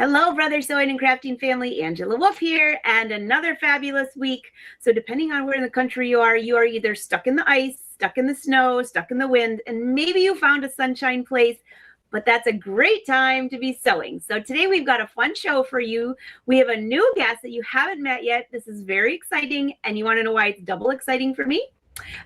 Hello, Brother Sewing and Crafting family. Angela Wolf here, and another fabulous week. So depending on where in the country you are either stuck in the ice, stuck in the snow, stuck in the wind, and maybe you found a sunshine place, but that's a great time to be sewing. So today we've got a fun show for you. We have a new guest that you haven't met yet. This is very exciting, and you want to know why it's double exciting for me?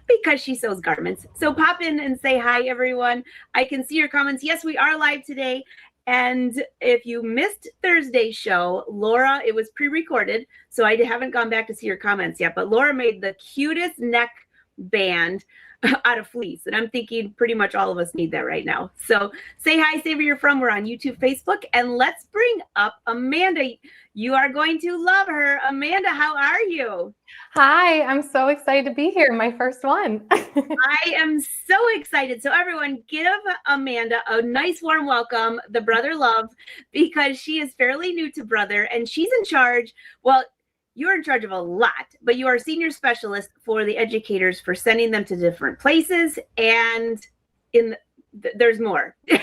Because she sews garments. So pop in and say hi, everyone. I can see your comments. Yes, we are live today. And if you missed Thursday's show, Laura, it was pre-recorded, so I haven't gone back to see your comments yet, but Laura made the cutest neck band out of fleece. And I'm thinking pretty much all of us need that right now. So say hi, say where you're from. We're on YouTube, Facebook, and let's bring up Amanda. You are going to love her. Amanda, how are you? Hi, I'm so excited to be here. My first one. I am so excited. So everyone, give Amanda a nice warm welcome, the Brother Love, because she is fairly new to Brother and she's in charge. Well, you're in charge of a lot, but you are senior specialist for the educators for sending them to different places. And there's more. I'm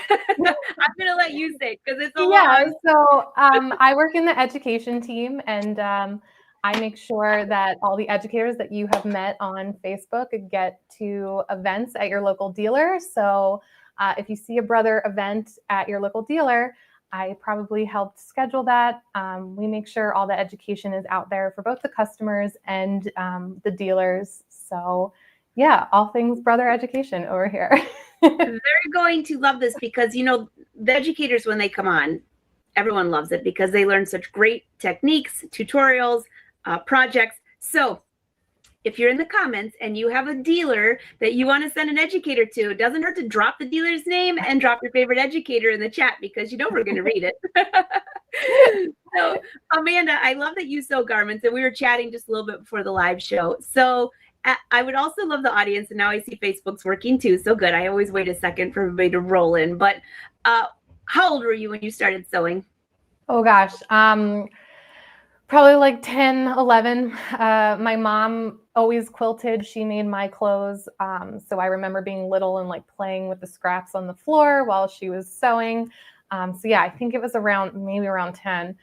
going to let you say because it's a lot. So I work in the education team, and I make sure that all the educators that you have met on Facebook get to events at your local dealer. So if you see a Brother event at your local dealer, I probably helped schedule that. We make sure all the education is out there for both the customers and the dealers. So yeah, all things Brother education over here. They're going to love this because, you know, the educators, when they come on, everyone loves it because they learn such great techniques, tutorials, projects. So if you're in the comments and you have a dealer that you want to send an educator to, it doesn't hurt to drop the dealer's name and drop your favorite educator in the chat because you know we're going to read it. So Amanda, I love that you sew garments, and we were chatting just a little bit before the live show. So I would also love the audience, and now I see Facebook's working too. So good. I always wait a second for everybody to roll in. But how old were you when you started sewing? Oh gosh, probably like 10, 11. My mom always quilted. She made my clothes. So I remember being little and like playing with the scraps on the floor while she was sewing. So yeah, I think it was maybe around 10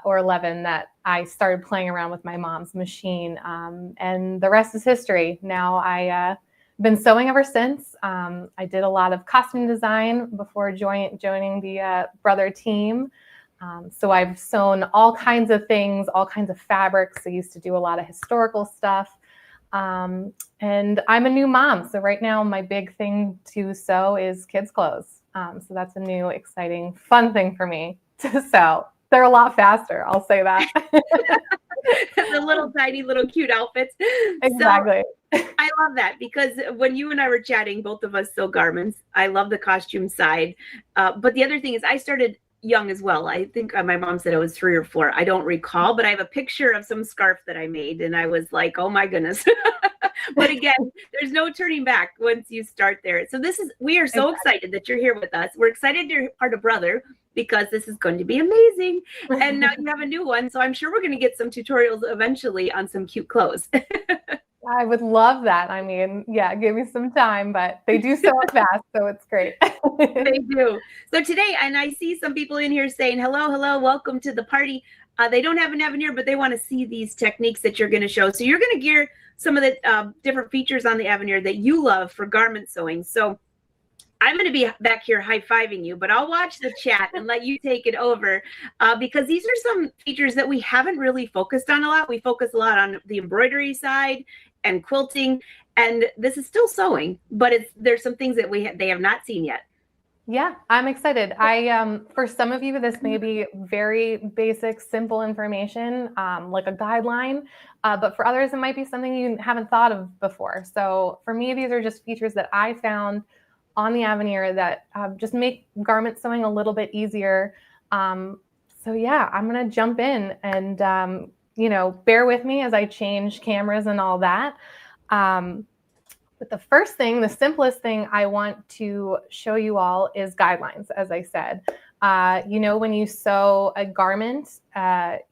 or 11 that I started playing around with my mom's machine. And the rest is history. Now I've been sewing ever since. I did a lot of costume design before joining the Brother team. So I've sewn all kinds of things, all kinds of fabrics. I used to do a lot of historical stuff. And I'm a new mom. So right now my big thing to sew is kids' clothes. So that's a new, exciting, fun thing for me to sew. They're a lot faster, I'll say that. The little tiny little cute outfits. Exactly. So, I love that because when you and I were chatting, both of us sew garments. I love the costume side. But the other thing is I started young as well. I think my mom said I was 3 or 4. I don't recall, but I have a picture of some scarf that I made and I was like, oh my goodness. But again, there's no turning back once you start there. So we are so excited that you're here with us. We're excited you're part of Brother because this is going to be amazing. And now you have a new one. So I'm sure we're going to get some tutorials eventually on some cute clothes. I would love that. I mean, yeah, give me some time, but they do sew it fast, so it's great. They do. So today, and I see some people in here saying, hello, welcome to the party. They don't have an Aveneer, but they want to see these techniques that you're going to show. So you're going to gear some of the different features on the Aveneer that you love for garment sewing. So I'm going to be back here high-fiving you, but I'll watch the chat and let you take it over because these are some features that we haven't really focused on a lot. We focus a lot on the embroidery side and quilting, and this is still sewing, but there's some things that they have not seen yet. Yeah, I'm excited. For some of you, this may be very basic, simple information, like a guideline, but for others, it might be something you haven't thought of before. So for me, these are just features that I found on the Aveneer that just make garment sewing a little bit easier. So yeah, I'm gonna jump in and bear with me as I change cameras and all that. But the first thing, the simplest thing I want to show you all is guidelines, as I said. When you sew a garment,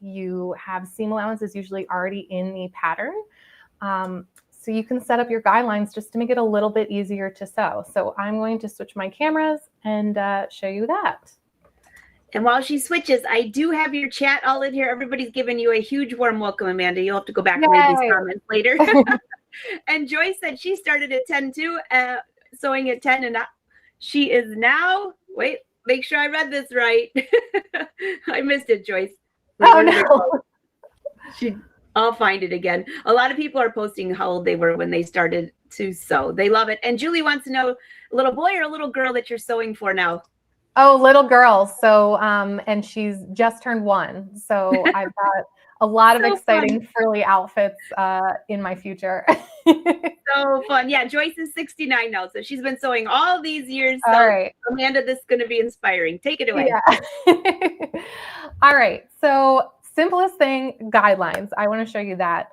you have seam allowances usually already in the pattern. So you can set up your guidelines just to make it a little bit easier to sew. So I'm going to switch my cameras and show you that. And while she switches, I do have your chat all in here. Everybody's giving you a huge warm welcome, Amanda. You'll have to go back and read these comments later. And Joyce said she started at 10 too, sewing at 10, and she is now, wait, make sure I read this right. I missed it, Joyce. Oh, no. I'll find it again. A lot of people are posting how old they were when they started to sew. They love it. And Julie wants to know, a little boy or a little girl that you're sewing for now? Oh, little girl. So, and she's just turned 1. So I've got a lot of exciting frilly outfits in my future. So fun. Yeah, Joyce is 69 now. So she's been sewing all these years. So all right. Amanda, this is going to be inspiring. Take it away. Yeah. All right. So simplest thing, guidelines. I want to show you that.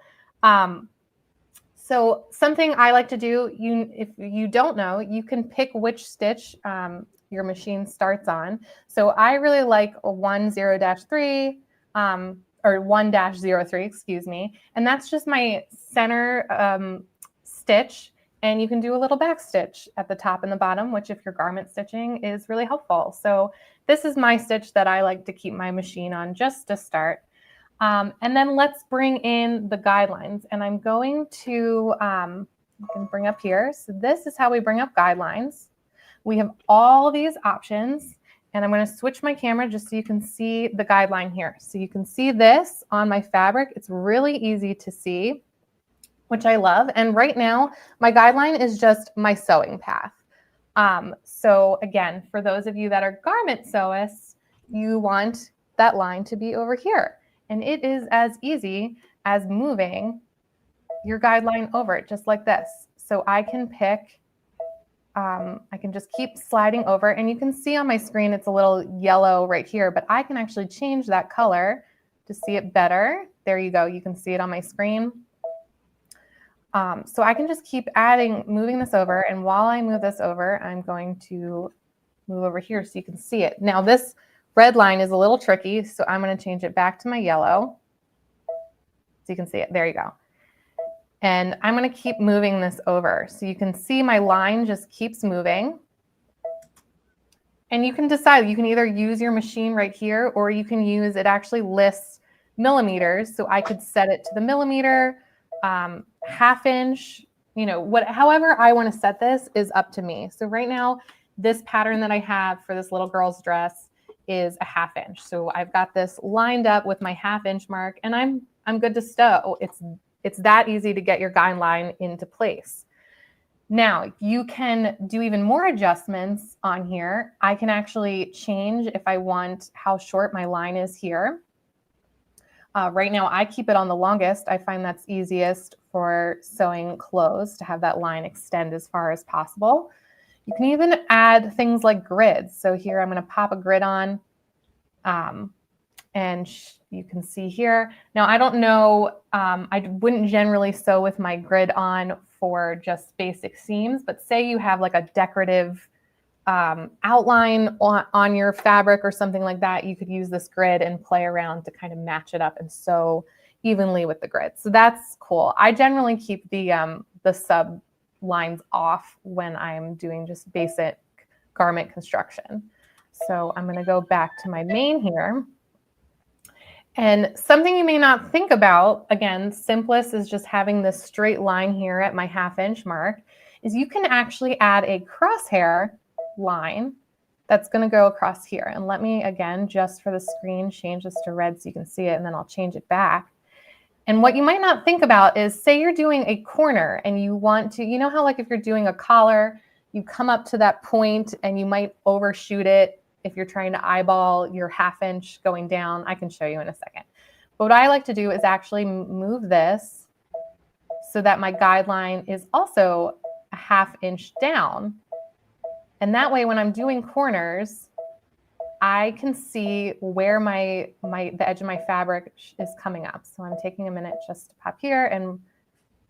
So something I like to do, if you don't know, you can pick which stitch your machine starts on. So I really like a 10-3 or 1-03, excuse me. And that's just my center stitch. And you can do a little back stitch at the top and the bottom, which if you're garment stitching is really helpful. So this is my stitch that I like to keep my machine on just to start. And then let's bring in the guidelines. And I'm going to, you can bring up here. So this is how we bring up guidelines. We have all these options. And I'm going to switch my camera just so you can see the guideline here. So you can see this on my fabric. It's really easy to see, which I love. And right now, my guideline is just my sewing path. So again, for those of you that are garment sewists, you want that line to be over here. And it is as easy as moving your guideline over it, just like this. So I can pick, I can just keep sliding over, and you can see on my screen, it's a little yellow right here, but I can actually change that color to see it better. There you go. You can see it on my screen. So I can just keep moving this over. And while I move this over, I'm going to move over here so you can see it. Now this red line is a little tricky, so I'm going to change it back to my yellow so you can see it. There you go. And I'm going to keep moving this over. So you can see my line just keeps moving. And you can decide, you can either use your machine right here, or you can use, it actually lists millimeters. So I could set it to the millimeter, half inch, however I want to set this is up to me. So right now, this pattern that I have for this little girl's dress is a half inch. So I've got this lined up with my half inch mark, and I'm good to sew. It's that easy to get your guideline into place. Now you can do even more adjustments on here. I can actually change if I want how short my line is here. Right now I keep it on the longest. I find that's easiest for sewing clothes, to have that line extend as far as possible. You can even add things like grids. So here I'm going to pop a grid on, and you can see here. Now I don't know, I wouldn't generally sew with my grid on for just basic seams, but say you have like a decorative outline on your fabric or something like that, you could use this grid and play around to kind of match it up and sew evenly with the grid. So that's cool. I generally keep the sub lines off when I'm doing just basic garment construction. So I'm going to go back to my main here. And something you may not think about, again, simplest is just having this straight line here at my half inch mark, is you can actually add a crosshair line that's going to go across here. And let me, again, just for the screen, change this to red so you can see it, and then I'll change it back. And what you might not think about is, say you're doing a corner and you want to, you know how like if you're doing a collar, you come up to that point and you might overshoot it if you're trying to eyeball your half inch going down. I can show you in a second. But what I like to do is actually move this so that my guideline is also a half inch down. And that way, when I'm doing corners, I can see where the edge of my fabric is coming up. So I'm taking a minute just to pop here, and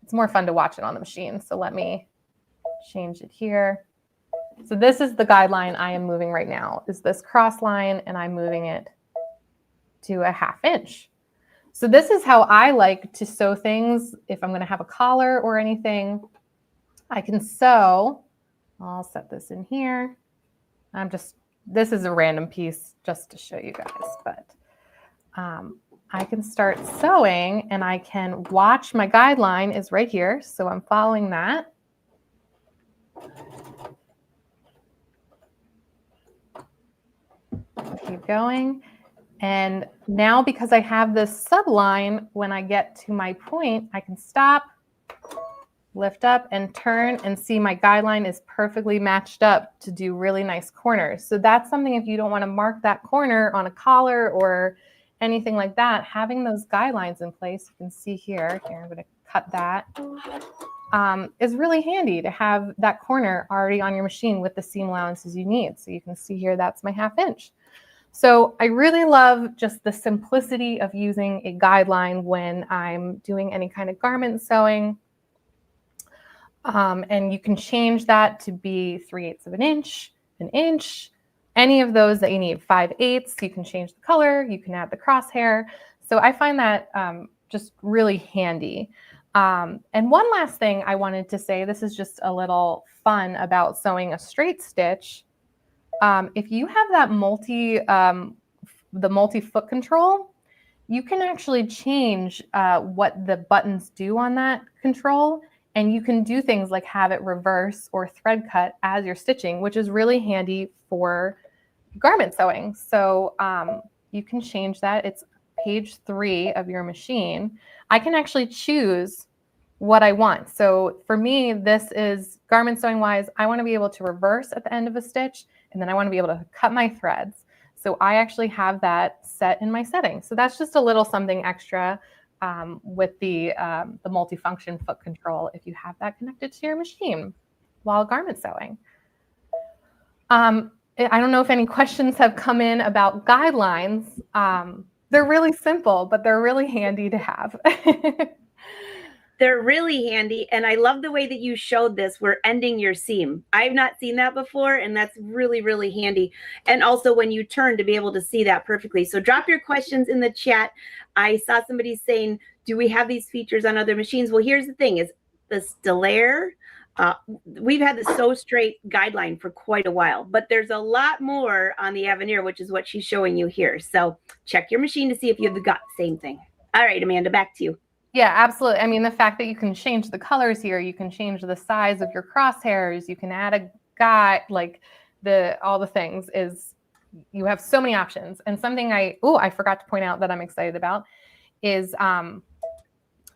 it's more fun to watch it on the machine. So let me change it here. So this is the guideline I am moving right now, is this cross line, and I'm moving it to a half inch. So this is how I like to sew things. If I'm going to have a collar or anything, I can sew. I'll set this in here. I'm just this is a random piece just to show you guys, but I can start sewing and I can watch. My guideline is right here, so I'm following that. Keep going. And now because I have this subline, when I get to my point, I can stop, lift up and turn and see my guideline is perfectly matched up to do really nice corners. So that's something, if you don't want to mark that corner on a collar or anything like that, having those guidelines in place, you can see here, I'm going to cut that, is really handy to have that corner already on your machine with the seam allowances you need. So you can see here, that's my 1/2 inch. So I really love just the simplicity of using a guideline when I'm doing any kind of garment sewing. And you can change that to be 3/8 of an inch, any of those that you need, 5/8. You can change the color, you can add the crosshair. So I find that just really handy. And one last thing I wanted to say, this is just a little fun about sewing a straight stitch. If you have that the multi-foot control, you can actually change what the buttons do on that control. And you can do things like have it reverse or thread cut as you're stitching, which is really handy for garment sewing. So you can change that. It's page 3 of your machine. I can actually choose what I want. So for me, this is garment sewing wise, I want to be able to reverse at the end of a stitch, and then I want to be able to cut my threads. So I actually have that set in my settings. So that's just a little something extra with the multifunction foot control if you have that connected to your machine while garment sewing. I don't know if any questions have come in about guidelines. They're really simple, but they're really handy to have. They're really handy. And I love the way that you showed this. We're ending your seam. I've not seen that before. And that's really, really handy. And also when you turn to be able to see that perfectly. So drop your questions in the chat. I saw somebody saying, do we have these features on other machines? Well, here's the thing is the Stellaire. We've had the Sew Straight guideline for quite a while, but there's a lot more on the Aveneer, which is what she's showing you here. So check your machine to see if you've got the same thing. All right, Amanda, back to you. Yeah, absolutely. I mean, the fact that you can change the colors here, you can change the size of your crosshairs, you can add a guide, like all the things, is you have so many options. And something I forgot to point out that I'm excited about is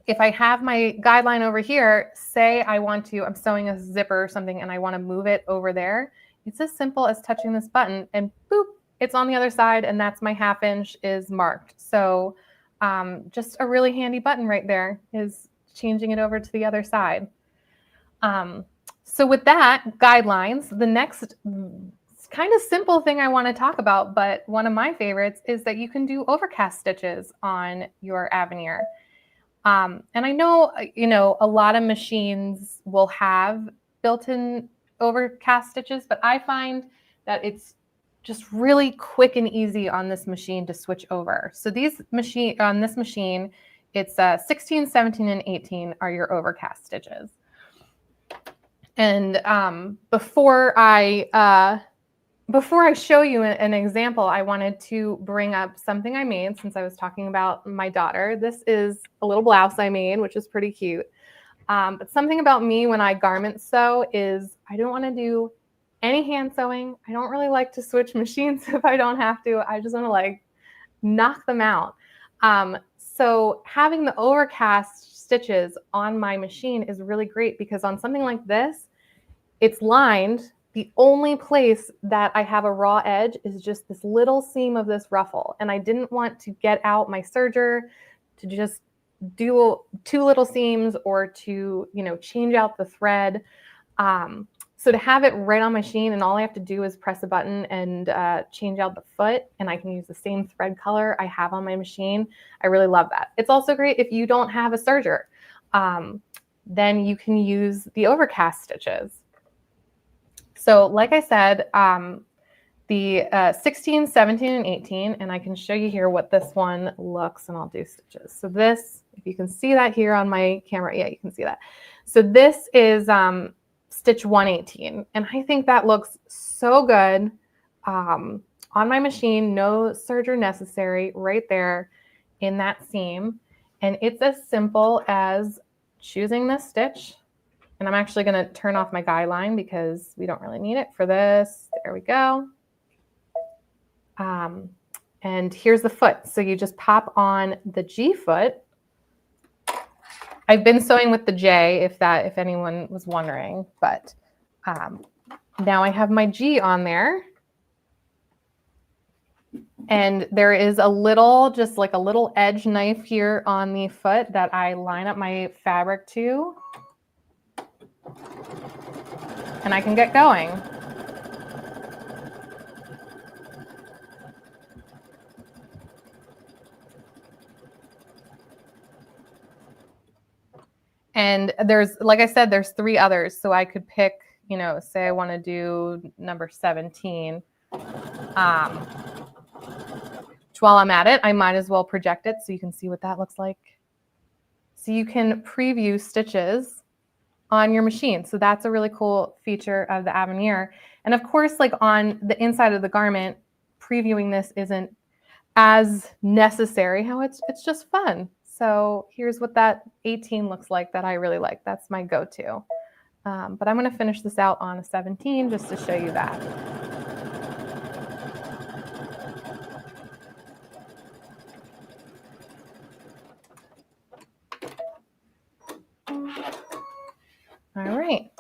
if I have my guideline over here, say I'm sewing a zipper or something and I want to move it over there, it's as simple as touching this button and boop, it's on the other side, and that's my 1/2 inch is marked. So just a really handy button right there is changing it over to the other side. So with that, guidelines, the next kind of simple thing I want to talk about, but one of my favorites is that you can do overcast stitches on your Aveneer. And I know, a lot of machines will have built-in overcast stitches, but I find that it's just really quick and easy on this machine to switch over. So on this machine, it's 16, 17, and 18 are your overcast stitches. And before I show you an example, I wanted to bring up something I made since I was talking about my daughter. This is a little blouse I made, which is pretty cute. But something about me when I garment sew is I don't want to do any hand sewing. I don't really like to switch machines if I don't have to. I just want to knock them out. So having the overcast stitches on my machine is really great because on something like this, it's lined. The only place that I have a raw edge is just this little seam of this ruffle. And I didn't want to get out my serger to just do 2 little seams or to, change out the thread. So to have it right on my machine and all I have to do is press a button and change out the foot, and I can use the same thread color I have on my machine. I really love that. It's also great if you don't have a serger. Then you can use the overcast stitches. So like I said, the 16, 17, and 18, and I can show you here what this one looks, and I'll do stitches. So this, if you can see that here on my camera, yeah, you can see that. So this is stitch 118, and I think that looks so good. on my machine, no serger necessary, right there in that seam. And it's as simple as choosing this stitch. And I'm actually going to turn off my guide line because we don't really need it for this. There we go. And here's the foot. So you just pop on the G foot. I've been sewing with the J, if anyone was wondering, but now I have my G on there. And there is just like a little edge knife here on the foot that I line up my fabric to. And I can get going. And like I said, there's 3 others. So I could pick, say I want to do number 17. While I'm at it, I might as well project it so you can see what that looks like. So you can preview stitches on your machine. So that's a really cool feature of the Aveneer. And of course, like on the inside of the garment, previewing this isn't as necessary. It's just fun. So here's what that 18 looks like that I really like. That's my go-to. But I'm going to finish this out on a 17 just to show you that. All right,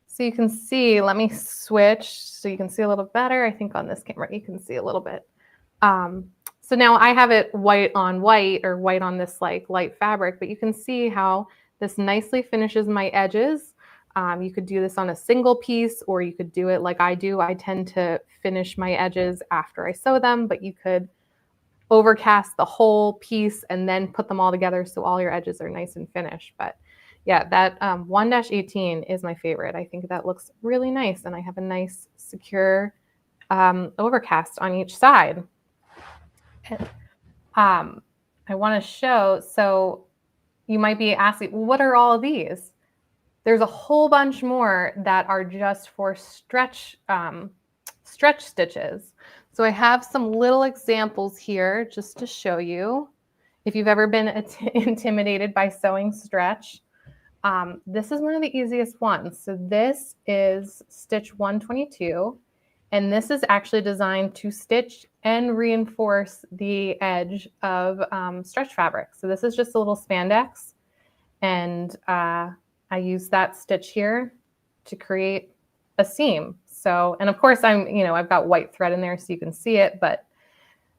so you can see, let me switch so you can see a little better. I think on this camera you can see a little bit. So now I have it white on white or white on this like light fabric, but you can see how this nicely finishes my edges. You could do this on a single piece, or you could do it like I do. I tend to finish my edges after I sew them, but you could overcast the whole piece and then put them all together so all your edges are nice and finished. But yeah, that 1-18 is my favorite. I think that looks really nice, and I have a nice secure overcast on each side. I want to show, so you might be asking, well, what are all of these? There's a whole bunch more that are just for stretch stitches. So I have some little examples here just to show you. If you've ever been intimidated by sewing stretch, this is one of the easiest ones. So this is stitch 122, and this is actually designed to stitch and reinforce the edge of stretch fabric. So this is just a little spandex, and I use that stitch here to create a seam. So, and of course I've got white thread in there so you can see it, but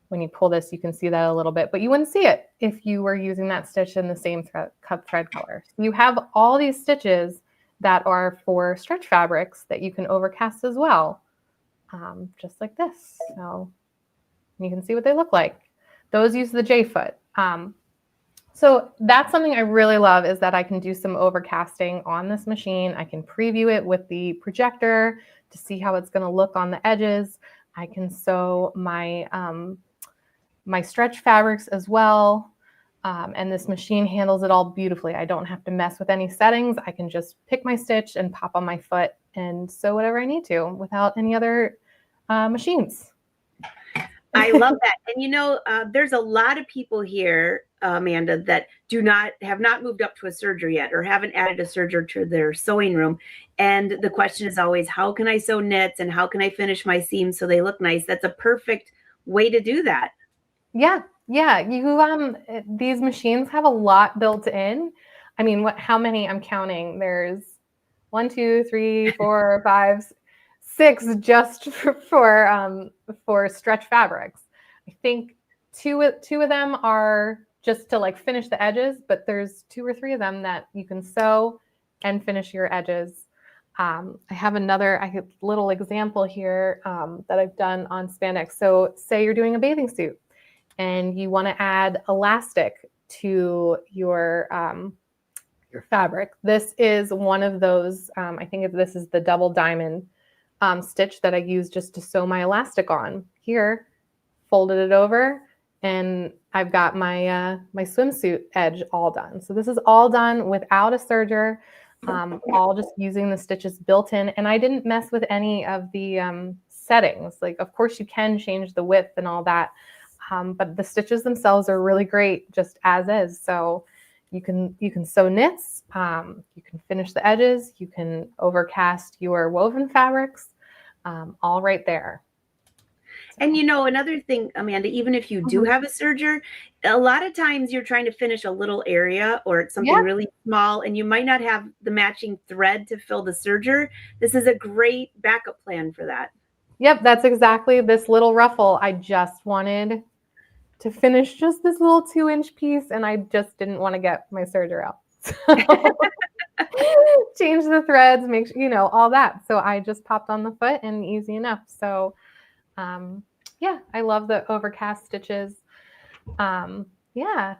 when you pull this, you can see that a little bit, but you wouldn't see it if you were using that stitch in the same cut thread color. So you have all these stitches that are for stretch fabrics that you can overcast as well, just like this. So you can see what they look like. Those use the J foot. So that's something I really love, is that I can do some overcasting on this machine. I can preview it with the projector to see how it's going to look on the edges. I can sew my my stretch fabrics as well. And this machine handles it all beautifully. I don't have to mess with any settings. I can just pick my stitch and pop on my foot and sew whatever I need to without any other machines. I love that. And there's a lot of people here, Amanda, that have not moved up to a serger yet, or haven't added a serger to their sewing room. And the question is always, how can I sew knits and how can I finish my seams so they look nice? That's a perfect way to do that. Yeah. These machines have a lot built in. I mean, how many I'm counting? There's 1, 2, 3, 4, 5, 6 just for stretch fabrics. I think two of them are just to like finish the edges, but there's 2 or 3 of them that you can sew and finish your edges. I have a little example here that I've done on spandex. So say you're doing a bathing suit and you want to add elastic to your fabric. This is one of those, I think this is the double diamond stitch that I use just to sew my elastic on. Here, folded it over, and I've got my my swimsuit edge all done. So this is all done without a serger, all just using the stitches built in. And I didn't mess with any of the settings. Like, of course you can change the width and all that. But the stitches themselves are really great just as is. So you can sew knits, you can finish the edges, you can overcast your woven fabrics, all right there. And another thing, Amanda, even if you do have a serger, a lot of times you're trying to finish a little area or something really small, and you might not have the matching thread to fill the serger. This is a great backup plan for that. Yep, that's exactly this little ruffle. I just wanted to finish just this little 2-inch piece, and I just didn't want to get my serger out. So change the threads, make sure, all that. So I just popped on the foot and easy enough. So yeah, I love the overcast stitches. Yeah.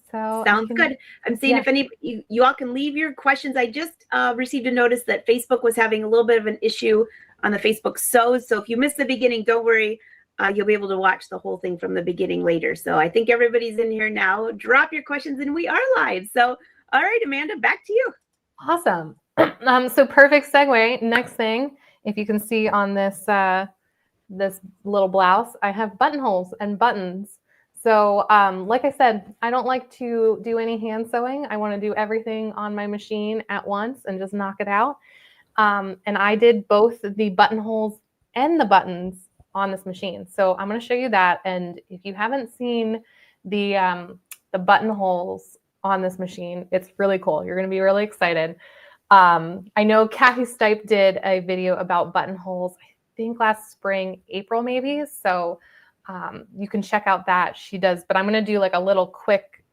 So sounds good. I'm seeing if any you all can leave your questions. I just received a notice that Facebook was having a little bit of an issue on the Facebook sews. So if you missed the beginning, don't worry. You'll be able to watch the whole thing from the beginning later. So I think everybody's in here now. Drop your questions and we are live. So, all right, Amanda, back to you. Awesome. So perfect segue. Next thing, if you can see on this, this little blouse, I have buttonholes and buttons. So like I said, I don't like to do any hand sewing. I want to do everything on my machine at once and just knock it out. And I did both the buttonholes and the buttons on this machine. So I'm going to show you that. And if you haven't seen the buttonholes on this machine, it's really cool. You're going to be really excited. I know Kathy Stipe did a video about buttonholes, I think last spring, April maybe. So you can check out that. She does, but I'm going to do like a little quick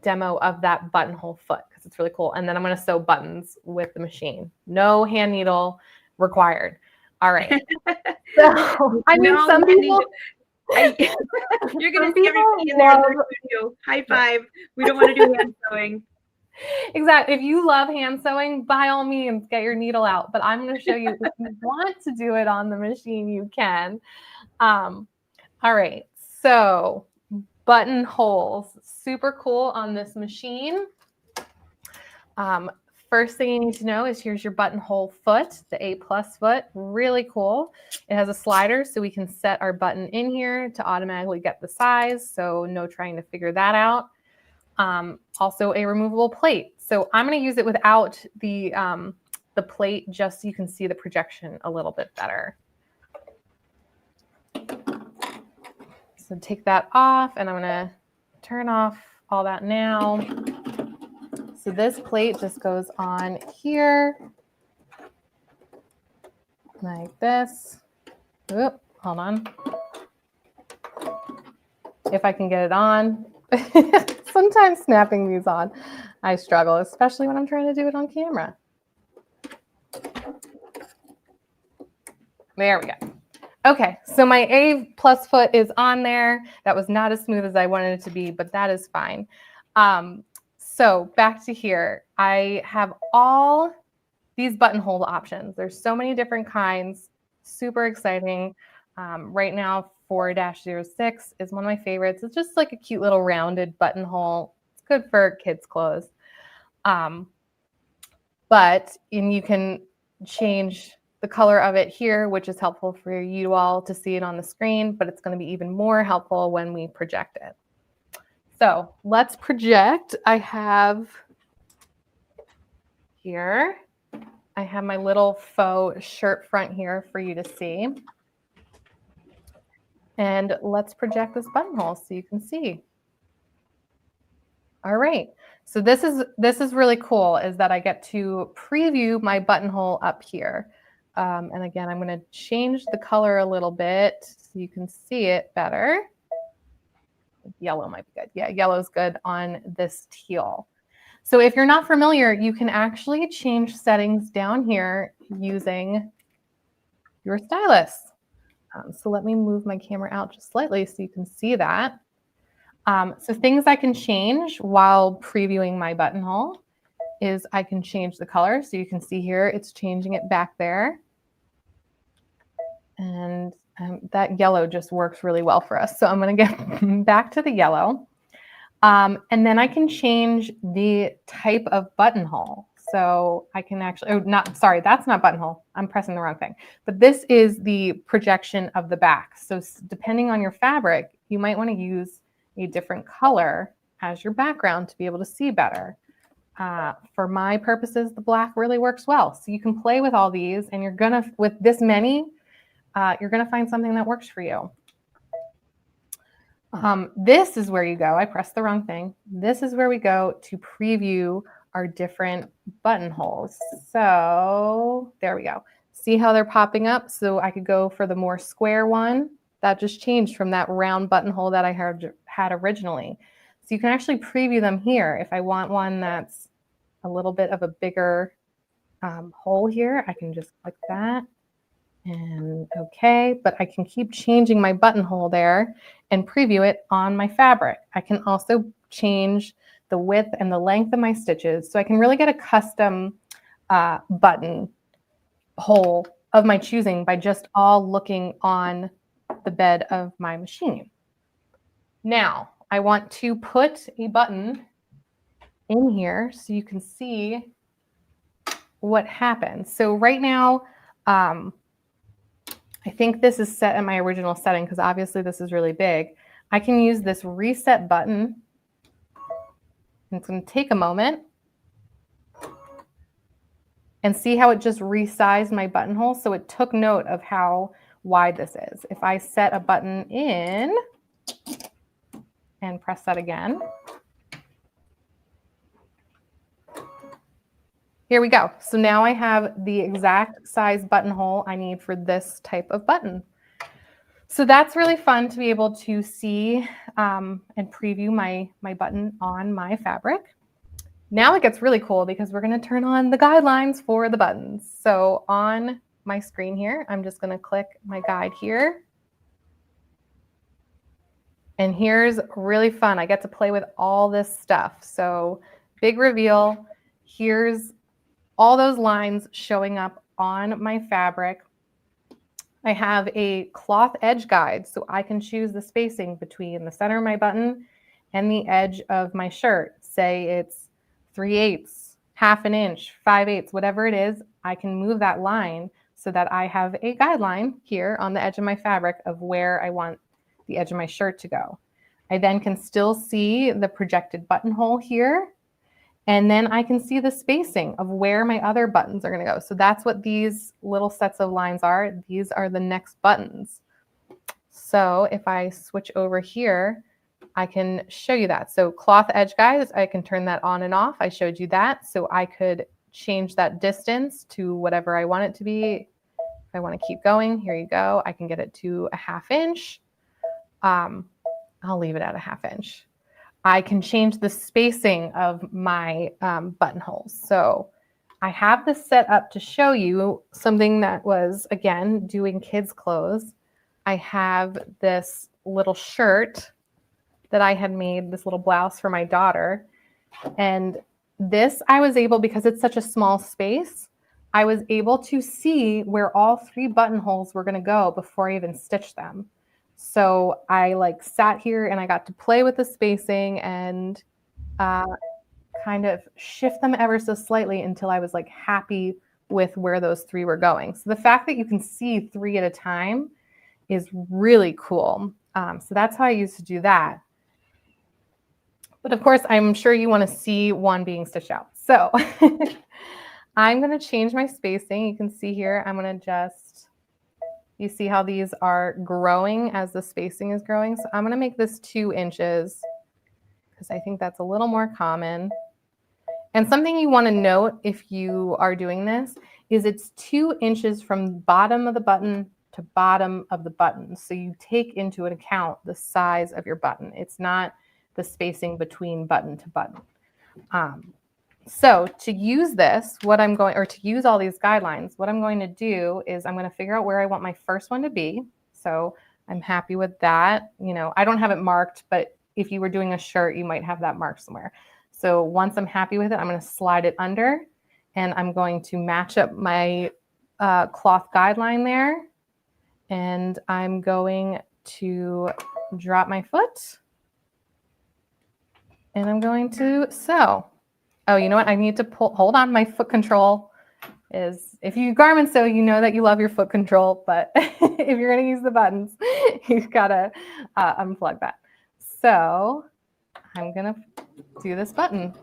demo of that buttonhole foot because it's really cool. And then I'm going to sew buttons with the machine. No hand needle required. All right. So, I mean, some people... You're going to see everybody in there in their studio. High five. We don't want to do hand sewing. Exactly. If you love hand sewing, by all means, get your needle out. But I'm going to show you if you want to do it on the machine, you can. All right. So buttonholes, super cool on this machine. First thing you need to know is here's your buttonhole foot, the A+ foot, really cool. It has a slider so we can set our button in here to automatically get the size. So no trying to figure that out. Also a removable plate. So I'm going to use it without the plate just so you can see the projection a little bit better. So take that off and I'm going to turn off all that now. So this plate just goes on here like this. Oop, hold on. If I can get it on. Sometimes snapping these on, I struggle, especially when I'm trying to do it on camera. There we go. Okay, so my A+ foot is on there. That was not as smooth as I wanted it to be, but that is fine. So back to here, I have all these buttonhole options. There's so many different kinds, super exciting. Right now, 4-06 is one of my favorites. It's just like a cute little rounded buttonhole. It's good for kids' clothes. But you can change the color of it here, which is helpful for you all to see it on the screen, but it's going to be even more helpful when we project it. So let's project. I have here, I have my little faux shirt front here for you to see. And let's project this buttonhole so you can see. All right. So this is really cool, is that I get to preview my buttonhole up here. And again, I'm going to change the color a little bit so you can see it better. Yellow might be good. Yeah, yellow is good on this teal. So if you're not familiar, you can actually change settings down here using your stylus. So let me move my camera out just slightly so you can see that. So things I can change while previewing my buttonhole is I can change the color. So you can see here, it's changing it back there. And that yellow just works really well for us. So I'm going to get back to the yellow. And then I can change the type of buttonhole. So I can actually, oh, not, sorry, that's not buttonhole. I'm pressing the wrong thing. But this is the projection of the back. So depending on your fabric, you might want to use a different color as your background to be able to see better. For my purposes, the black really works well. So you can play with all these, and you're gonna, with this many, you're gonna find something that works for you. This is where you go. I pressed the wrong thing. This is where we go to preview our different buttonholes. So there we go. See how they're popping up? So I could go for the more square one. That just changed from that round buttonhole that I had originally. So you can actually preview them here. If I want one that's a little bit of a bigger hole here, I can just click that. And okay, but I can keep changing my buttonhole there and preview it on my fabric. I can also change the width and the length of my stitches, so I can really get a custom button hole of my choosing by just all looking on the bed of my machine. Now, I want to put a button in here so you can see what happens. So right now, I think this is set in my original setting because obviously this is really big. I can use this reset button. It's going to take a moment. And see how it just resized my buttonhole? So it took note of how wide this is. If I set a button in and press that again. Here we go. So now I have the exact size buttonhole I need for this type of button. So that's really fun to be able to see and preview my button on my fabric. Now it gets really cool because we're going to turn on the guidelines for the buttons. So on my screen here, I'm just going to click my guide here. And here's really fun. I get to play with all this stuff. So big reveal. Here's all those lines showing up on my fabric. I have a cloth edge guide, so I can choose the spacing between the center of my button and the edge of my shirt. Say it's 3/8, half an inch, 5/8, whatever it is, I can move that line so that I have a guideline here on the edge of my fabric of where I want the edge of my shirt to go. I then can still see the projected buttonhole here. And then I can see the spacing of where my other buttons are going to go. So that's what these little sets of lines are. These are the next buttons. So if I switch over here, I can show you that. So cloth edge guides, I can turn that on and off. I showed you that. So I could change that distance to whatever I want it to be. If I want to keep going, here you go. I can get it to a 1/2 inch. I'll leave it at a 1/2 inch. I can change the spacing of my buttonholes. So I have this set up to show you something that was, again, doing kids' clothes. I have this little shirt that I had made, this little blouse for my daughter. And this I was able, because it's such a small space, I was able to see where all 3 buttonholes were going to go before I even stitched them. So I sat here and I got to play with the spacing and kind of shift them ever so slightly until I was happy with where those 3 were going. So the fact that you can see 3 at a time is really cool. So that's how I used to do that. But of course, I'm sure you want to see one being stitched out. So I'm going to change my spacing. You can see here, I'm going to just, you see how these are growing as the spacing is growing. So I'm going to make this 2 inches because I think that's a little more common. And something you want to note if you are doing this is it's 2 inches from bottom of the button to bottom of the button. So you take into account the size of your button. It's not the spacing between button to button. So to use this, to use all these guidelines, what I'm going to do is I'm going to figure out where I want my first one to be. So I'm happy with that. I don't have it marked, but if you were doing a shirt, you might have that marked somewhere. So once I'm happy with it, I'm going to slide it under and I'm going to match up my cloth guideline there. And I'm going to drop my foot and I'm going to sew. Oh, you know what? I need to hold on. My foot control is, if you garment sew, you know that you love your foot control, but if you're going to use the buttons, you've got to unplug that. So I'm going to do this button.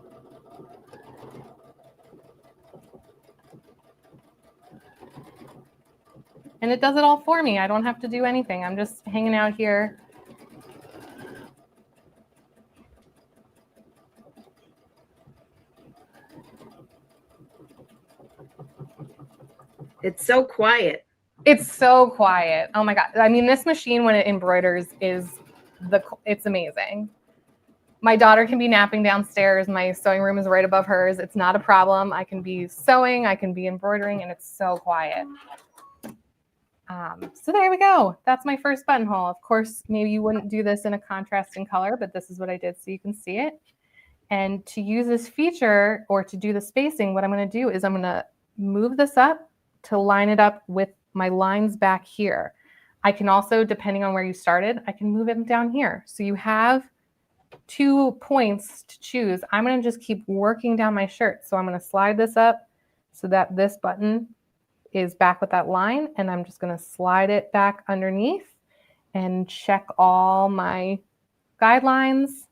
And it does it all for me. I don't have to do anything. I'm just hanging out here. It's so quiet. It's so quiet. Oh my God. I mean, this machine, when it embroiders, it's amazing. My daughter can be napping downstairs. My sewing room is right above hers. It's not a problem. I can be sewing, I can be embroidering, and it's so quiet. So there we go. That's my first buttonhole. Of course, maybe you wouldn't do this in a contrasting color, but this is what I did so you can see it. And to use this feature or to do the spacing, what I'm going to do is I'm going to move this up to line it up with my lines back here. I can also, depending on where you started, I can move it down here. So you have 2 points to choose. I'm going to just keep working down my shirt. So I'm going to slide this up so that this button is back with that line, and I'm just going to slide it back underneath and check all my guidelines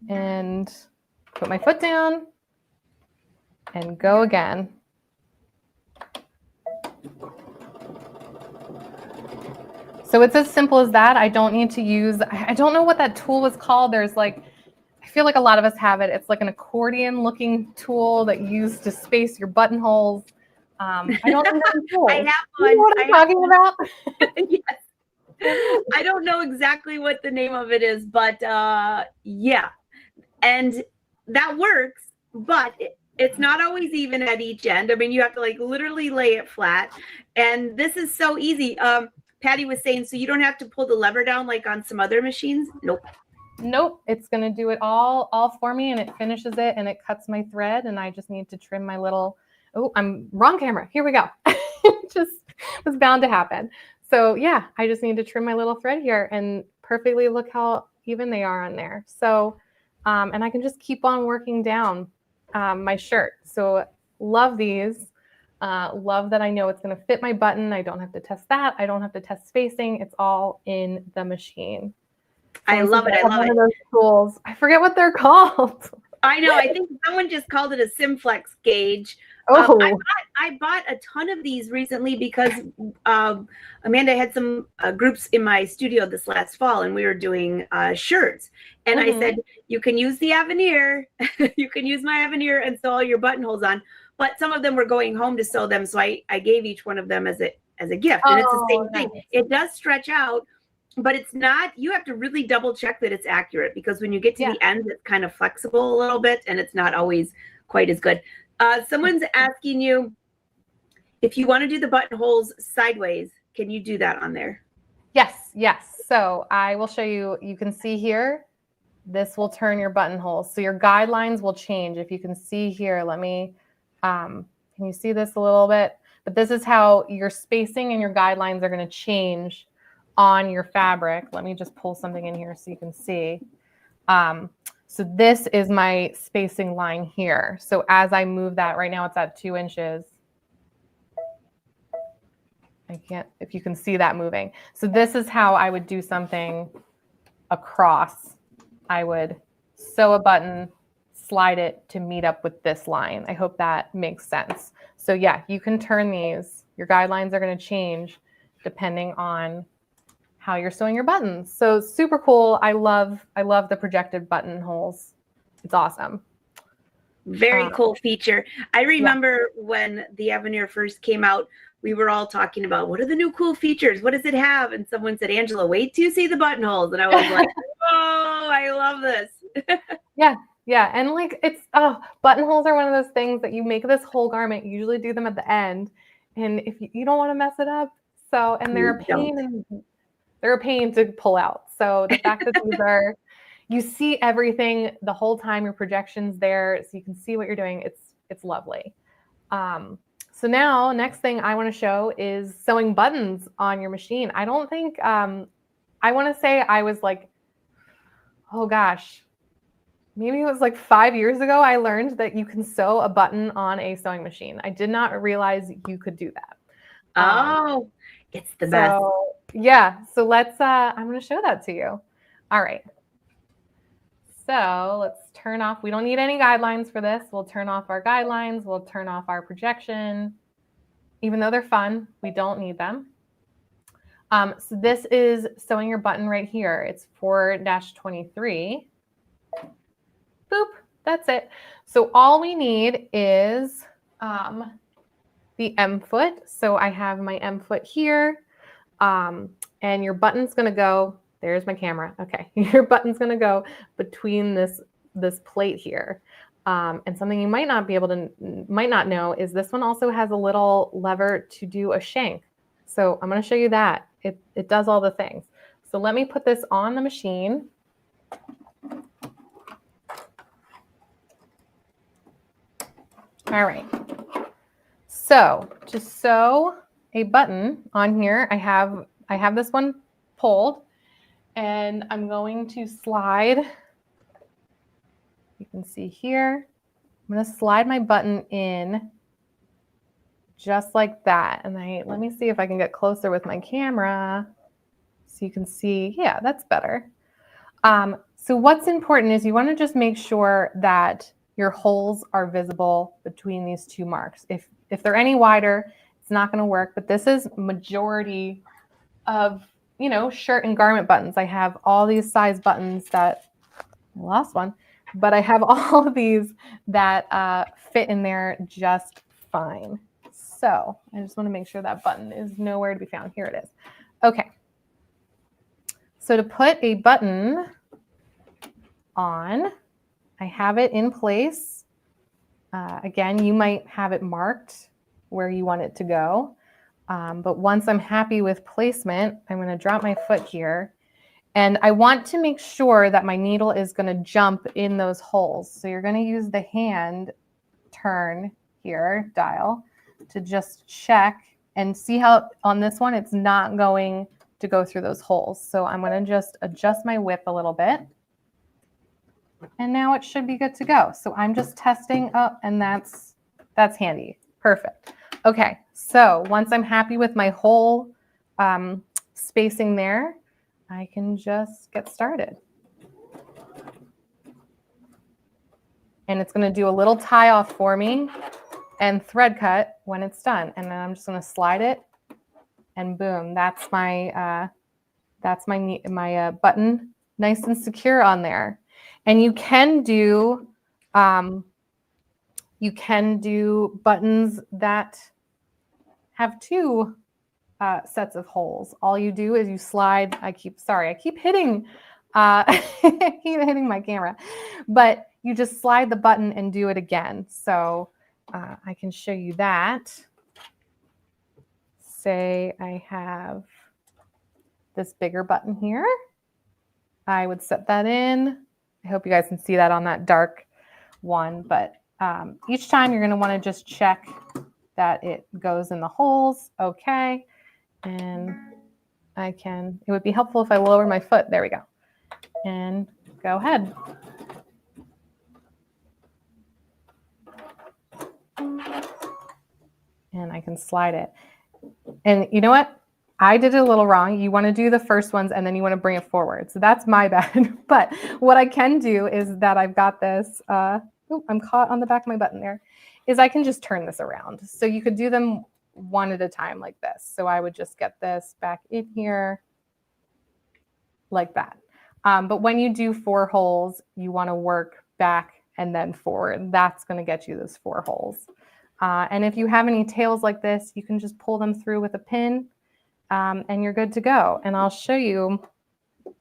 and put my foot down and go again. So it's as simple as that. I don't need to use, I don't know what that tool was called. There's like, I feel like a lot of us have it. It's like an accordion looking tool that you use to space your buttonholes. I don't know what tool. I have one. You know what I'm talking about? Yes. I don't know exactly what the name of it is, but yeah. And that works, but it's not always even at each end. I mean, you have to like literally lay it flat. And this is so easy. Patty was saying, so you don't have to pull the lever down like on some other machines? Nope. Nope. It's going to do it all for me, and it finishes it, and it cuts my thread, and I just need to trim my little, oh, I'm wrong camera. Here we go. It just was bound to happen. So yeah, I just need to trim my little thread here, and perfectly look how even they are on there. So, and I can just keep on working down my shirt. So love these. Love that I know it's going to fit my button. I don't have to test that. I don't have to test spacing. It's all in the machine. I love it. I love it. Those tools. I forget what they're called. I know. I think someone just called it a Simflex gauge. Oh, I bought a ton of these recently because Amanda had some groups in my studio this last fall, and we were doing shirts. And I said, you can use the Aveneer, you can use my Aveneer and sew all your buttonholes on. But some of them were going home to sew them, so I gave each one of them as a gift. And it's the same thing. It does stretch out, but it's not. You have to really double check that it's accurate, because when you get to the end, it's kind of flexible a little bit, and it's not always quite as good. Someone's asking you if you want to do the buttonholes sideways. Can you do that on there? Yes. So I will show you. You can see here, this will turn your buttonholes. So your guidelines will change. If you can see here, let me, can you see this a little bit? But this is how your spacing and your guidelines are going to change on your fabric. Let me just pull something in here so you can see. So this is my spacing line here. So as I move that, right now it's at 2 inches. I can't, if you can see that moving. So this is how I would do something across. I would sew a button, slide it to meet up with this line. I hope that makes sense. So yeah, you can turn these. Your guidelines are going to change depending on how you're sewing your buttons. So super cool. I love the projected buttonholes. It's awesome. Very cool feature. I remember when the Aveneer first came out, we were all talking about, what are the new cool features? What does it have? And someone said, Angela, wait till you see the buttonholes. And I was like, oh, I love this. Yeah. And like, buttonholes are one of those things that you make this whole garment. You usually do them at the end. And if you don't want to mess it up. So, and they're a pain to pull out. So the fact that these are, you see everything the whole time, your projection's there, so you can see what you're doing. It's lovely. So now, next thing I want to show is sewing buttons on your machine. I don't think, I want to say I was like, oh gosh, maybe it was like 5 years ago, I learned that you can sew a button on a sewing machine. I did not realize you could do that. Oh, it's the best. So yeah, so let's, I'm going to show that to you. All right. So let's turn off, we don't need any guidelines for this. We'll turn off our guidelines. We'll turn off our projection. Even though they're fun, we don't need them. So this is sewing your button right here. It's 4-23. Boop, that's it. So all we need is the M foot. So I have my M foot here, and your button's gonna go, there's my camera. Okay, your button's gonna go between this plate here. And something you might not know is this one also has a little lever to do a shank. So I'm gonna show you that. It does all the things. So let me put this on the machine. All right. So to sew a button on here, I have this one pulled, and I'm going to slide. You can see here, I'm going to slide my button in just like that. And let me see if I can get closer with my camera so you can see. Yeah, that's better. So what's important is you want to just make sure that your holes are visible between these two marks. If they're any wider, it's not going to work. But this is majority of, shirt and garment buttons. I have all these size buttons that, I lost one, but I have all of these that fit in there just fine. So I just want to make sure that button is nowhere to be found. Here it is. Okay. So to put a button on, I have it in place. Again, you might have it marked where you want it to go. But once I'm happy with placement, I'm going to drop my foot here. And I want to make sure that my needle is going to jump in those holes. So you're going to use the hand turn here, dial, to just check and see how on this one, it's not going to go through those holes. So I'm going to just adjust my whip a little bit. And now it should be good to go. So I'm just testing up, and that's handy. Perfect. Okay, so once I'm happy with my hole spacing there, I can just get started. And it's going to do a little tie off for me and thread cut when it's done. And then I'm just going to slide it, and boom, that's my button nice and secure on there. And you can do buttons that have two sets of holes. All you do is you slide. I keep hitting hitting my camera, but you just slide the button and do it again. So I can show you that. Say I have this bigger button here. I would set that in. I hope you guys can see that on that dark one, but each time you're going to want to just check that it goes in the holes. Okay. And it would be helpful if I lower my foot. There we go. And go ahead. And I can slide it. And you know what? I did it a little wrong. You want to do the first ones and then you want to bring it forward. So that's my bad. But what I can do is that I've got this, I'm caught on the back of my button there, is I can just turn this around. So you could do them one at a time like this. So I would just get this back in here like that. But when you do 4 holes, you want to work back and then forward. That's going to get you those 4 holes. And if you have any tails like this, you can just pull them through with a pin. And you're good to go. And I'll show you. What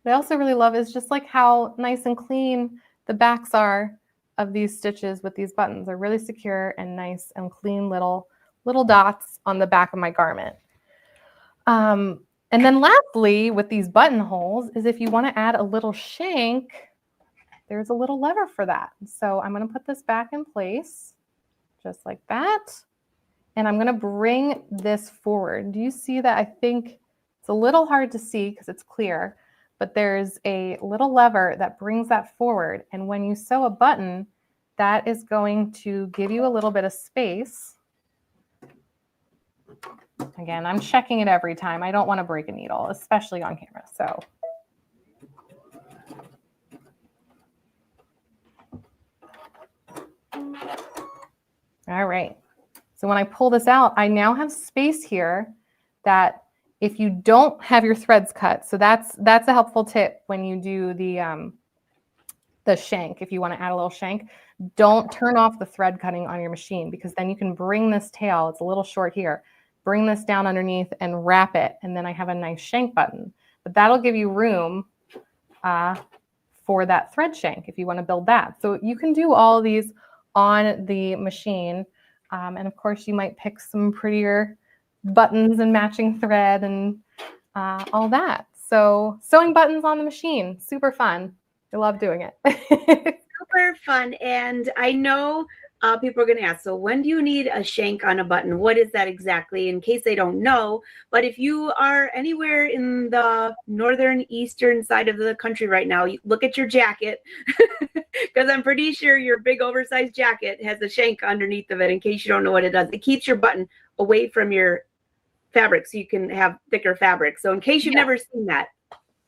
I also really love is just like how nice and clean the backs are of these stitches with these buttons. They're really secure and nice and clean little dots on the back of my garment. And then lastly, with these buttonholes is if you want to add a little shank, there's a little lever for that. So I'm going to put this back in place just like that. And I'm going to bring this forward. Do you see that? I think it's a little hard to see because it's clear, but there's a little lever that brings that forward. And when you sew a button, that is going to give you a little bit of space. Again, I'm checking it every time. I don't want to break a needle, especially on camera. So all right. So when I pull this out, I now have space here that if you don't have your threads cut, so that's a helpful tip when you do the shank. If you want to add a little shank, don't turn off the thread cutting on your machine, because then you can bring this tail, it's a little short here, bring this down underneath and wrap it. And then I have a nice shank button, but that'll give you room for that thread shank if you want to build that. So you can do all of these on the machine. And of course you might pick some prettier buttons and matching thread and all that. So sewing buttons on the machine, super fun. I love doing it. Super fun. And I know people are going to ask, so when do you need a shank on a button? What is that exactly, in case they don't know? But if you are anywhere in the northern eastern side of the country right now, you look at your jacket, because I'm pretty sure your big oversized jacket has a shank underneath of it, in case you don't know what it does. It keeps your button away from your fabric so you can have thicker fabric. So in case you've never seen that,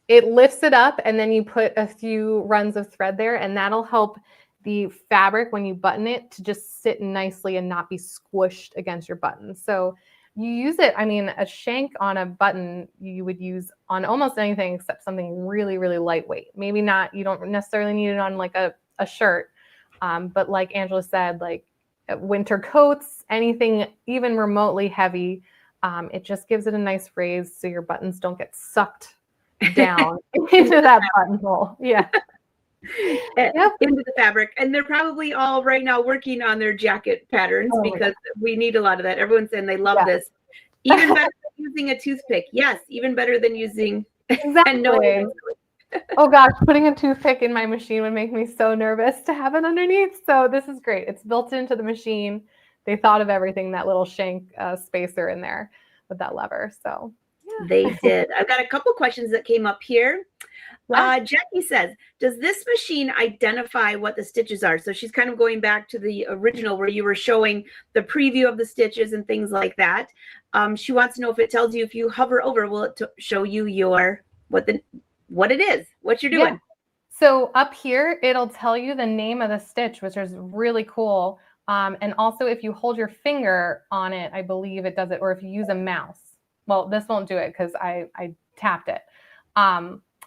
it lifts it up, and then you put a few runs of thread there, and that'll help the fabric when you button it to just sit nicely and not be squished against your button. So you use it, I mean, a shank on a button you would use on almost anything except something really, really lightweight. Maybe not, you don't necessarily need it on like a shirt, but like Angela said, like winter coats, anything even remotely heavy, it just gives it a nice raise so your buttons don't get sucked down into that buttonhole. Yeah. Into the fabric. And they're probably all right now working on their jacket patterns, because we need a lot of that. Everyone's saying they love this. Even better than using a toothpick. Yes, even better than using exactly. Oh gosh, putting a toothpick in my machine would make me so nervous to have it underneath. So this is great. It's built into the machine. They thought of everything, that little shank spacer in there with that lever. So yeah. They did. I've got a couple questions that came up here. Jackie says, does this machine identify what the stitches are? So she's kind of going back to the original where you were showing the preview of the stitches and things like that. She wants to know if it tells you, if you hover over, will it show you your what it is, what you're doing? Yeah. So up here, it'll tell you the name of the stitch, which is really cool. And also if you hold your finger on it, I believe it does it, or if you use a mouse. Well, this won't do it because I tapped it.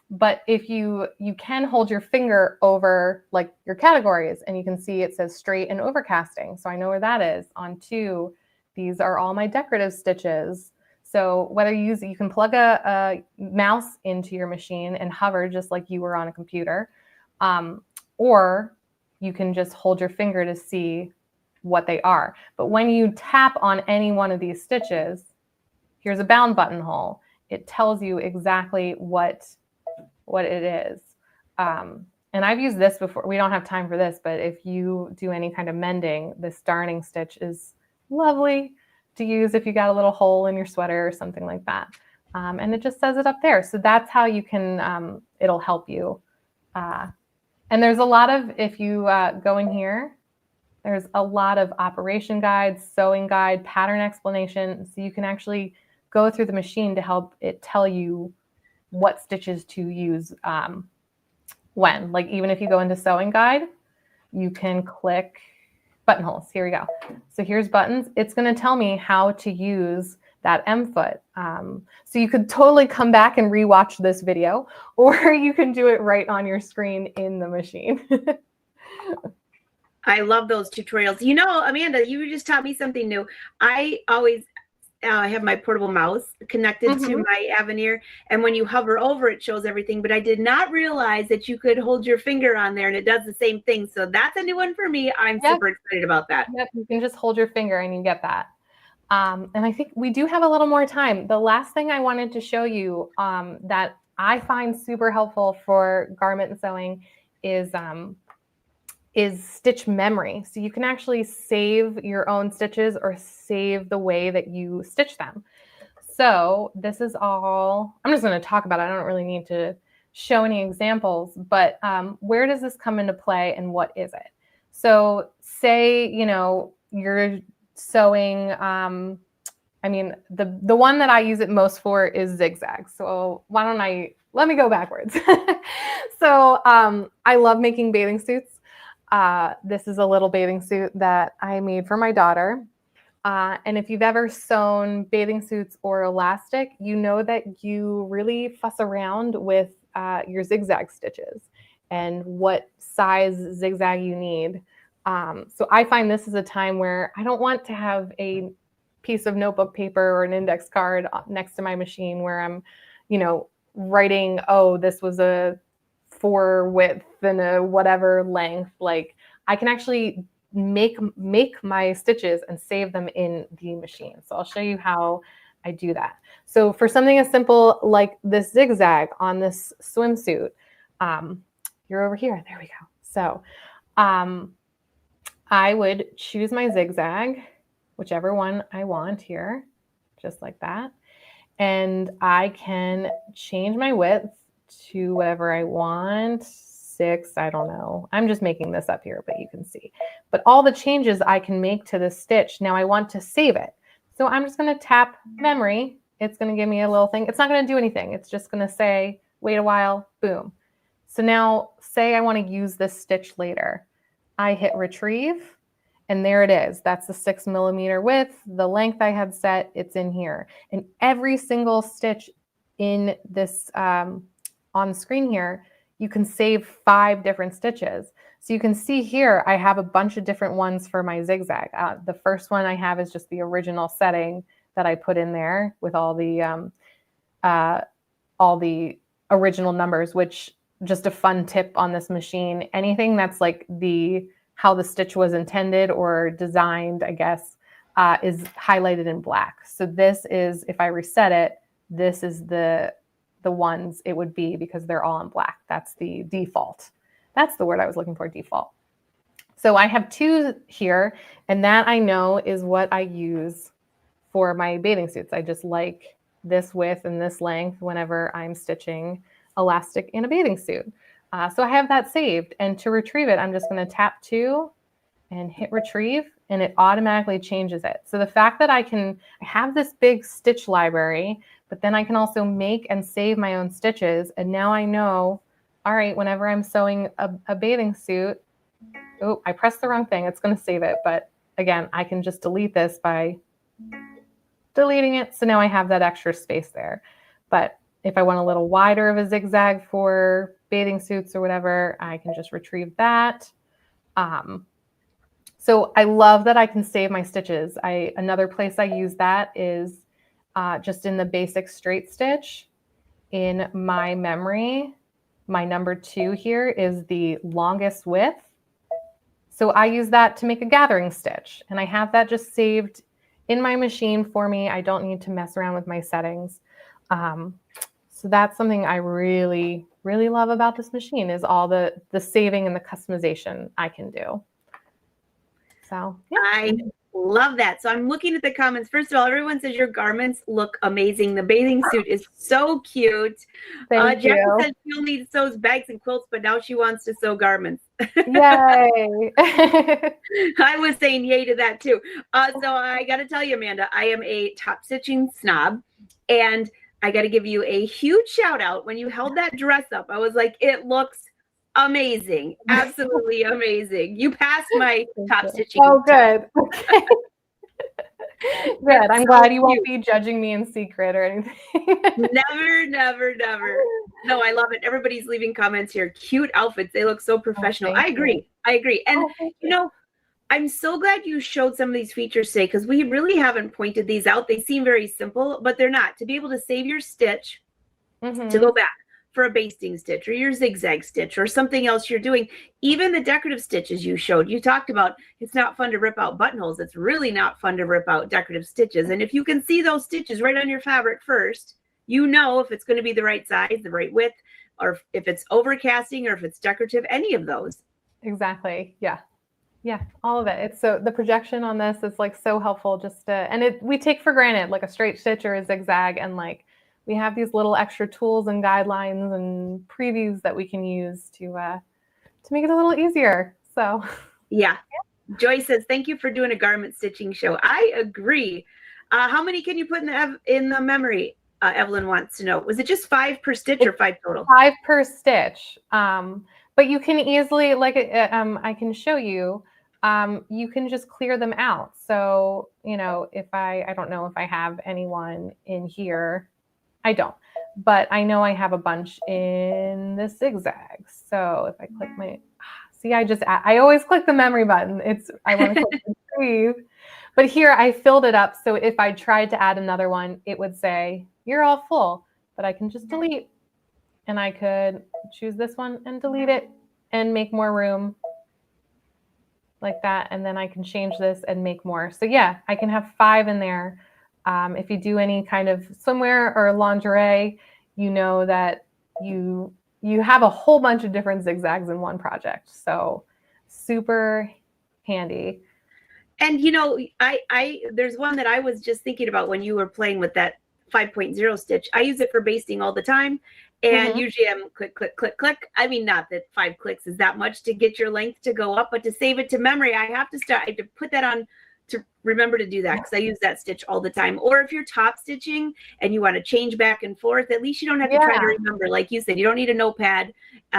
But if you can hold your finger over like your categories, and you can see it says straight and overcasting. So I know where that is. On 2, these are all my decorative stitches. So whether you use it, you can plug a mouse into your machine and hover just like you were on a computer. Or you can just hold your finger to see what they are. But when you tap on any one of these stitches, here's a bound buttonhole. It tells you exactly what it is. And I've used this before. We don't have time for this, but if you do any kind of mending, this darning stitch is lovely to use if you got a little hole in your sweater or something like that. And it just says it up there. So that's how you can, it'll help you. And there's a lot of, if you go in here, there's a lot of operation guides, sewing guide, pattern explanation. So you can actually go through the machine to help it tell you what stitches to use when. Like even if you go into sewing guide, you can click buttonholes. Here we go. So here's buttons. It's going to tell me how to use that M foot. So you could totally come back and rewatch this video, or you can do it right on your screen in the machine. I love those tutorials. You know, Amanda, you just taught me something new. I always have my portable mouse connected to my Aveneer, and when you hover over, it shows everything. But I did not realize that you could hold your finger on there and it does the same thing. So that's a new one for me. I'm super excited about that. Yep, you can just hold your finger and you get that. And I think we do have a little more time. The last thing I wanted to show you that I find super helpful for garment and sewing is stitch memory. So you can actually save your own stitches or save the way that you stitch them. So this is all, I'm just going to talk about it. I don't really need to show any examples, but where does this come into play and what is it? So say, you're sewing, I mean, the one that I use it most for is zigzag. So let me go backwards. So I love making bathing suits. This is a little bathing suit that I made for my daughter. And if you've ever sewn bathing suits or elastic, you know that you really fuss around with your zigzag stitches and what size zigzag you need. So I find this is a time where I don't want to have a piece of notebook paper or an index card next to my machine where I'm, writing, oh, this was a 4 width and a whatever length. Like I can actually make my stitches and save them in the machine. So I'll show you how I do that. So for something as simple like this zigzag on this swimsuit, you're over here. There we go. So I would choose my zigzag, whichever one I want here, just like that. And I can change my width to whatever I want, 6, I don't know. I'm just making this up here, but you can see. But all the changes I can make to this stitch, now I want to save it. So I'm just going to tap memory. It's going to give me a little thing. It's not going to do anything. It's just going to say, wait a while, boom. So now say I want to use this stitch later. I hit retrieve. And there it is. That's the 6 millimeter width. The length I had set, it's in here. And every single stitch in this on screen here, you can save 5 different stitches. So you can see here, I have a bunch of different ones for my zigzag. The first one I have is just the original setting that I put in there with all the original numbers, which just a fun tip on this machine, anything that's like how the stitch was intended or designed, I guess, is highlighted in black. So this is, if I reset it, this is the ones it would be because they're all in black. That's the default. That's the word I was looking for, default. So I have 2 here, and that I know is what I use for my bathing suits. I just like this width and this length whenever I'm stitching elastic in a bathing suit. So I have that saved, and to retrieve it, I'm just going to tap 2 and hit retrieve, and it automatically changes it. So the fact that I have this big stitch library, but then I can also make and save my own stitches. And now I know, all right, whenever I'm sewing a bathing suit, oh, I pressed the wrong thing. It's going to save it. But again, I can just delete this by deleting it. So now I have that extra space there. But if I want a little wider of a zigzag for bathing suits or whatever, I can just retrieve that. So I love that I can save my stitches. Another place I use that is just in the basic straight stitch in my memory. My number 2 here is the longest width. So I use that to make a gathering stitch, and I have that just saved in my machine for me. I don't need to mess around with my settings. So that's something I really, really love about this machine is all the saving and the customization I can do. So yeah. I love that. So I'm looking at the comments. First of all, everyone says your garments look amazing. The bathing suit is so cute. Jackie said she only sews bags and quilts, but now she wants to sew garments. Yay. I was saying yay to that too. So I got to tell you, Amanda, I am a top stitching snob, and I got to give you a huge shout out. When you held that dress up, I was like, it looks amazing. Absolutely amazing. You passed my top stitching. Oh, good. Okay. Good. I'm glad you won't be judging me in secret or anything. Never, never, never. No, I love it. Everybody's leaving comments here. Cute outfits. They look so professional. I agree. I agree. And, I'm so glad you showed some of these features today because we really haven't pointed these out. They seem very simple, but they're not. To be able to save your stitch, to go back for a basting stitch or your zigzag stitch or something else you're doing, even the decorative stitches you showed, you talked about it's not fun to rip out buttonholes. It's really not fun to rip out decorative stitches. And if you can see those stitches right on your fabric first, you know if it's going to be the right size, the right width, or if it's overcasting or if it's decorative, any of those. Exactly. Yeah. Yeah, all of it. It's so the projection on this is like so helpful just to, and we take for granted like a straight stitch or a zigzag and like we have these little extra tools and guidelines and previews that we can use to make it a little easier. So yeah. Joy says, thank you for doing a garment stitching show. I agree. How many can you put in the memory? Evelyn wants to know. Was it just 5 per stitch or 5 total? 5 per stitch. But you can easily, like, I can show you, you can just clear them out. So, if I don't know if I have anyone in here. I don't, but I know I have a bunch in the zigzags. So if I click see, I always click the memory button. I want to click retrieve, but here I filled it up. So if I tried to add another one, it would say, you're all full, but I can just delete, and I could choose this one and delete it and make more room like that. And then I can change this and make more. So yeah, I can have 5 in there. If you do any kind of swimwear or lingerie, you know that you have a whole bunch of different zigzags in one project. So super handy. And there's one that I was just thinking about when you were playing with that 5.0 stitch. I use it for basting all the time. And usually I'm click, click, click, click. I mean, not that 5 clicks is that much to get your length to go up, but to save it to memory, I have to put that on to remember to do that, because I use that stitch all the time. Or if you're top stitching and you want to change back and forth, at least you don't have to try to remember. Like you said, you don't need a notepad.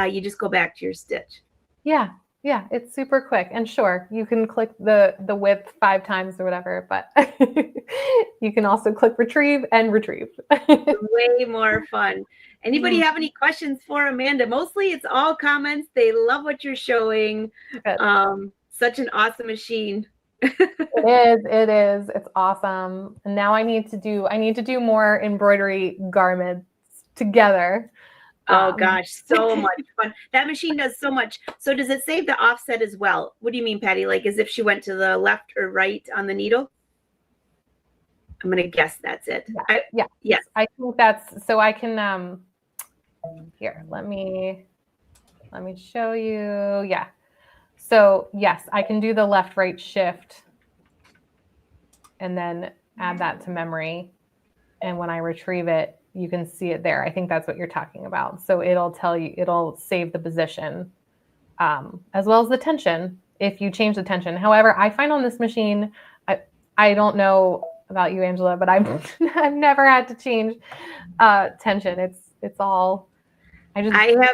You just go back to your stitch. Yeah, it's super quick. And sure, you can click the width 5 times or whatever, but you can also click retrieve and retrieve. Way more fun. Anybody have any questions for Amanda? Mostly it's all comments. They love what you're showing. Such an awesome machine. It is. It's awesome. And now I need to do more embroidery garments together. Oh gosh, so much fun. That machine does so much. So does it save the offset as well? What do you mean, Patty? Like as if she went to the left or right on the needle? I'm going to guess that's it. Yes. I think that's, so I can, here, let me show you. Yeah. So yes, I can do the left, right shift and then add that to memory. And when I retrieve it, you can see it there. I think that's what you're talking about. So it'll save the position, as well as the tension if you change the tension. However, I find on this machine, I don't know about you, Angela, but I've never had to change tension. It's all, I've never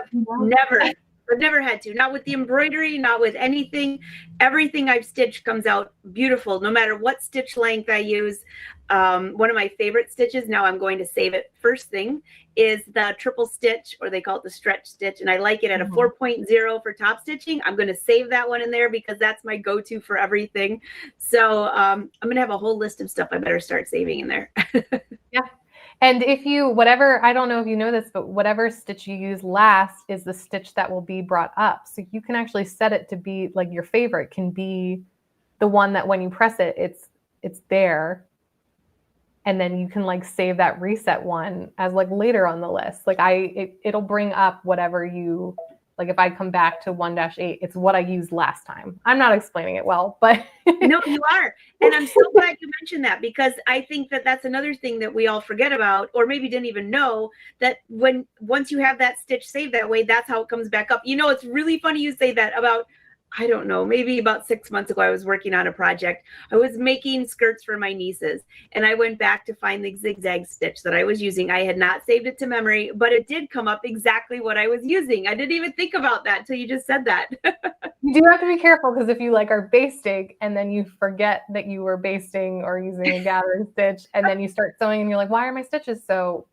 had to, not with the embroidery, not with anything. Everything I've stitched comes out beautiful, no matter what stitch length I use. One of my favorite stitches, now I'm going to save it first thing, is the triple stitch, or they call it the stretch stitch. And I like it at a 4.0 for top stitching. I'm going to save that one in there because that's my go-to for everything. So I'm going to have a whole list of stuff I better start saving in there. Yeah. And if I don't know if you know this, but whatever stitch you use last is the stitch that will be brought up. So you can actually set it to be like your favorite can be the one that when you press it, it's there. And then you can like save that reset one as like later on the list. Like it'll bring up whatever you, like if I come back to 1-8, it's what I used last time. I'm not explaining it well, but. No, you are. And I'm so glad you mentioned that, because I think that that's another thing that we all forget about, or maybe didn't even know, that once you have that stitch saved that way, that's how it comes back up. It's really funny you say that. About, I don't know, maybe about 6 months ago, I was working on a project. I was making skirts for my nieces, and I went back to find the zigzag stitch that I was using. I had not saved it to memory, but it did come up exactly what I was using. I didn't even think about that until you just said that. You do have to be careful, because if you like are basting and then you forget that you were basting or using a gathering stitch, and then you start sewing and you're like, why are my stitches so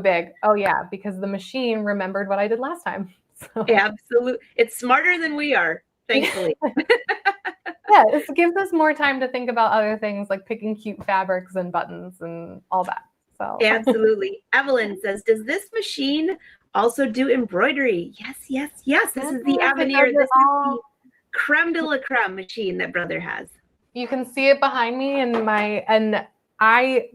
big? Oh yeah, because the machine remembered what I did last time. So. Yeah, absolutely. It's smarter than we are, thankfully. Yeah, it gives us more time to think about other things like picking cute fabrics and buttons and all that. So absolutely. Evelyn says, does this machine also do embroidery? Yes. This is the Aveneer. This is the creme de la creme machine that Brother has. You can see it behind me, and I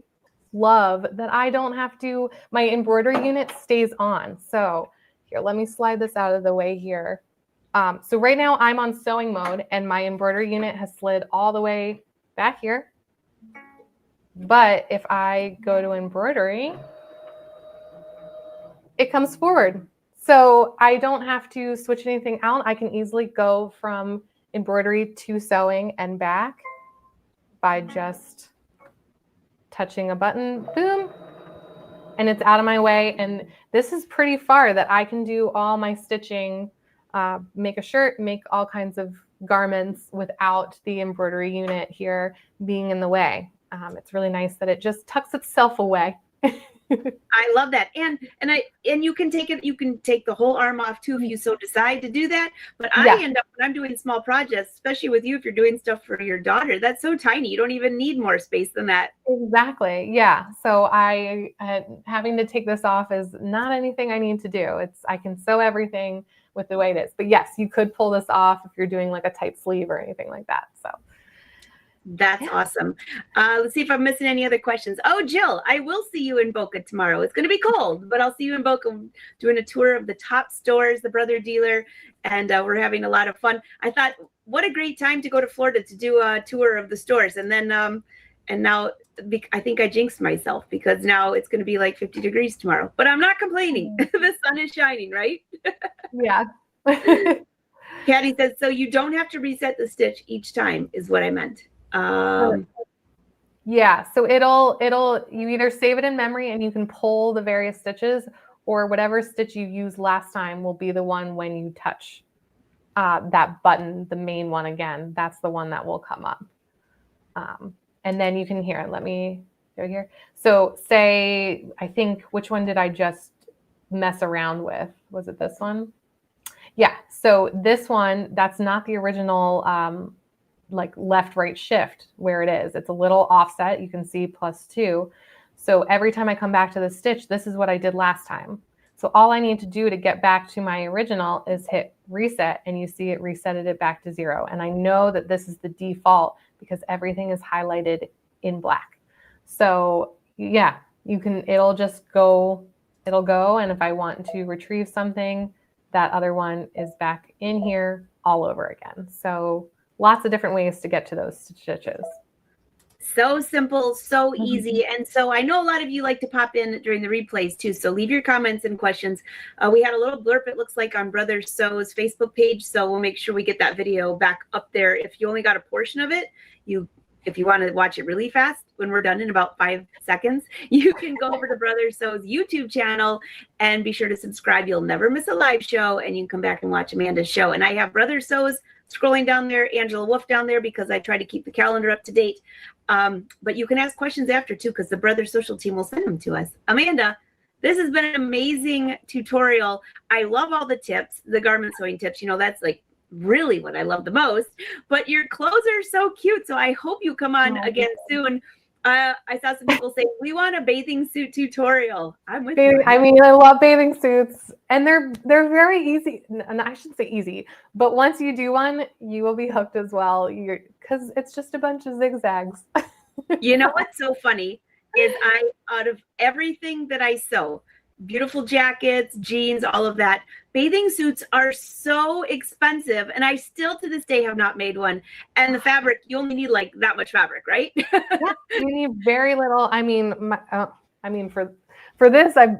love that I don't have to, my embroidery unit stays on. So here, let me slide this out of the way here. So right now I'm on sewing mode, and my embroidery unit has slid all the way back here. But if I go to embroidery, it comes forward. So I don't have to switch anything out. I can easily go from embroidery to sewing and back by just touching a button, boom, and it's out of my way. And this is pretty far that I can do all my stitching, make a shirt, make all kinds of garments without the embroidery unit here being in the way. It's really nice that it just tucks itself away. I love that. And you can take it, you can take the whole arm off too if you so decide to do that. But I end up, when I'm doing small projects, especially with you, if you're doing stuff for your daughter, that's so tiny. You don't even need more space than that. Exactly. Yeah. So I having to take this off is not anything I need to do. I can sew everything with the way it is. But yes, you could pull this off if you're doing like a tight sleeve or anything like that. So that's awesome. Let's see if I'm missing any other questions. Oh, Jill, I will see you in Boca tomorrow. It's going to be cold, but I'll see you in Boca doing a tour of the top stores, the Brother Dealer, and we're having a lot of fun. I thought, what a great time to go to Florida to do a tour of the stores. And then, and now I think I jinxed myself because now it's going to be like 50 degrees tomorrow, but I'm not complaining. The sun is shining, right? Yeah. Patty says, so you don't have to reset the stitch each time is what I meant. Yeah, so you either save it in memory and you can pull the various stitches, or whatever stitch you used last time will be the one when you touch that button, the main one again. That's the one that will come up. And then you can let me go here. So say, I think, which one did I just mess around with? Was it this one? Yeah, so this one, that's not the original like left, right shift where it is. It's a little offset. You can see +2. So every time I come back to the stitch, this is what I did last time. So all I need to do to get back to my original is hit reset, and you see it resetted it back to 0. And I know that this is the default because everything is highlighted in black. So yeah, it'll just go, and if I want to retrieve something, that other one is back in here all over again. So lots of different ways to get to those stitches. So simple, so easy. And so I know a lot of you like to pop in during the replays too. So leave your comments and questions. We had a little blurb, it looks like, on Brother Sew's Facebook page. So we'll make sure we get that video back up there. If you only got a portion of it, if you want to watch it really fast, when we're done in about 5 seconds, you can go over to Brother Sew's YouTube channel and be sure to subscribe. You'll never miss a live show, and you can come back and watch Amanda's show. And I have Brother Sew's scrolling down there, Angela Wolf down there, because I try to keep the calendar up to date. But you can ask questions after too, because the Brother Social team will send them to us. Amanda, this has been an amazing tutorial. I love all the tips, the garment sewing tips. You know, that's like really what I love the most. But your clothes are so cute. So I hope you come on again soon. I saw some people say, we want a bathing suit tutorial. I'm with you. I mean, I love bathing suits, and they're very easy. And I shouldn't say easy, but once you do one, you will be hooked as well. Because it's just a bunch of zigzags. You know what's so funny is out of everything that I sew, beautiful jackets, jeans, all of that, bathing suits are so expensive, and I still to this day have not made one. And the fabric, you only need like that much fabric, right? Yeah, you need very little. I mean, for this, I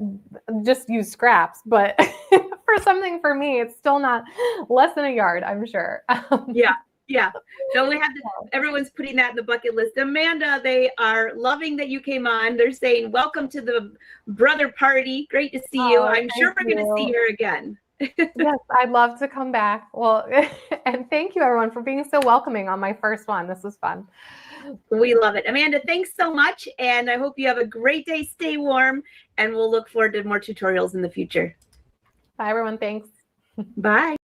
just use scraps, but for something for me, it's still not less than a yard, I'm sure. Yeah. So we have everyone's putting that in the bucket list. Amanda, they are loving that you came on. They're saying, welcome to the brother party. Great to see you. I'm sure we're going to see her again. Yes, I'd love to come back. Well, and thank you everyone for being so welcoming on my first one. This was fun. We love it. Amanda, thanks so much. And I hope you have a great day. Stay warm, and we'll look forward to more tutorials in the future. Bye everyone. Thanks. Bye.